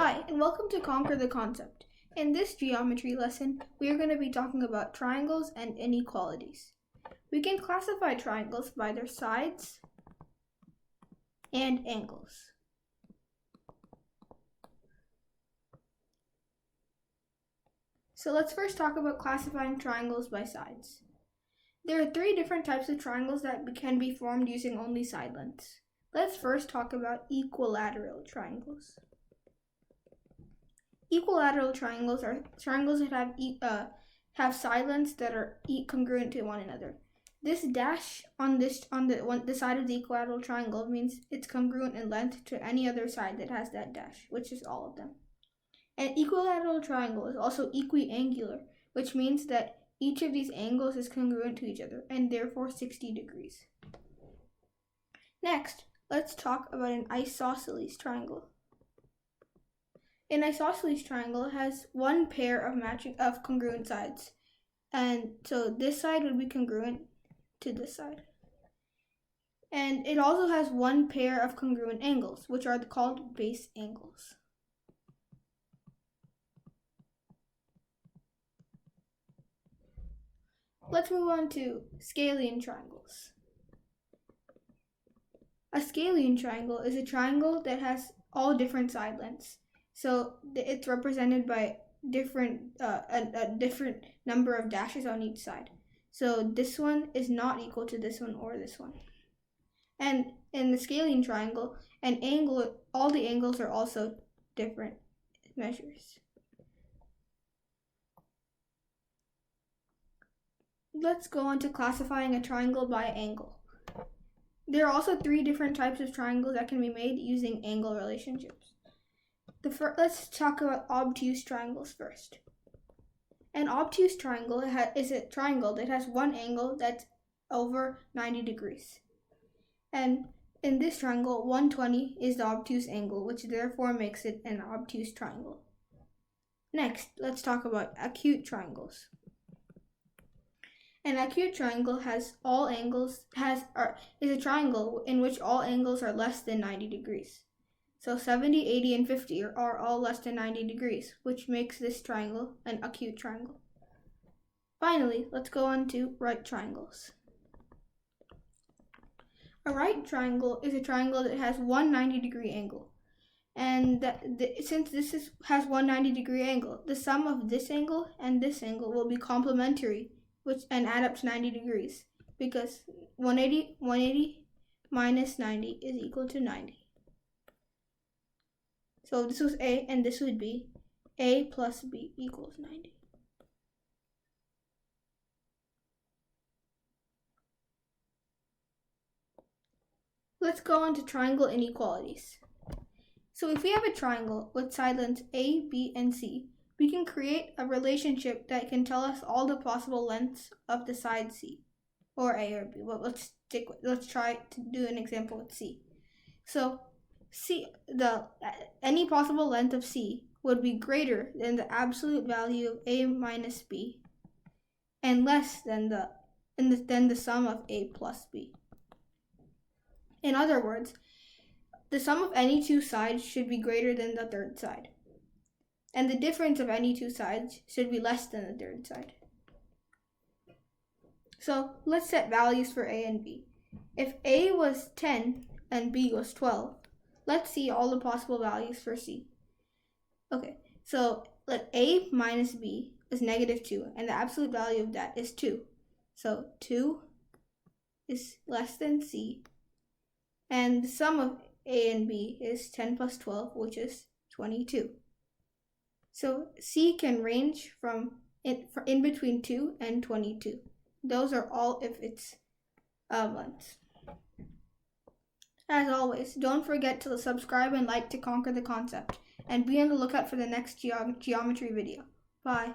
Hi, and welcome to Conquer the Concept. In this geometry lesson, we are going to be talking about triangles and inequalities. We can classify triangles by their sides and angles. So let's first talk about classifying triangles by sides. There are three different types of triangles that can be formed using only side lengths. Let's first talk about equilateral triangles. Equilateral triangles are triangles that have side lengths that are congruent to one another. This dash on the side of the equilateral triangle means it's congruent in length to any other side that has that dash, which is all of them. An equilateral triangle is also equiangular, which means that each of these angles is congruent to each other and therefore 60 degrees. Next, let's talk about an isosceles triangle. An isosceles triangle has one pair of congruent sides, and so this side would be congruent to this side. And it also has one pair of congruent angles, which are called base angles. Let's move on to scalene triangles. A scalene triangle is a triangle that has all different side lengths. So it's represented by a different number of dashes on each side. So this one is not equal to this one or this one. And in the scalene triangle, all the angles are also different measures. Let's go on to classifying a triangle by angle. There are also three different types of triangles that can be made using angle relationships. Let's talk about obtuse triangles first. An obtuse triangle is a triangle that has one angle that's over 90 degrees. And in this triangle, 120 is the obtuse angle, which therefore makes it an obtuse triangle. Next, let's talk about acute triangles. An acute triangle is a triangle in which all angles are less than 90 degrees. So 70, 80, and 50 are all less than 90 degrees, which makes this triangle an acute triangle. Finally, let's go on to right triangles. A right triangle is a triangle that has one 90-degree angle. And since this has one 90-degree angle, the sum of this angle and this angle will be complementary and add up to 90 degrees, because 180 minus 90 is equal to 90. So this was A, and this would be A plus B equals 90. Let's go on to triangle inequalities. So if we have a triangle with side lengths A, B, and C, we can create a relationship that can tell us all the possible lengths of the side C, or A or B. Well, let's try to do an example with C. So any possible length of C would be greater than the absolute value of A minus B and less than the sum of A plus B. In other words, the sum of any two sides should be greater than the third side, and the difference of any two sides should be less than the third side. So let's set values for A and B. If A was 10 and B was 12, let's see all the possible values for C. Okay, so let A minus B is negative 2, and the absolute value of that is 2. So 2 is less than C, and the sum of A and B is 10 plus 12, which is 22. So C can range from in between 2 and 22. Those are all if it's lengths. As always, don't forget to subscribe and like to Conquer the Concept, and be on the lookout for the next geometry video. Bye.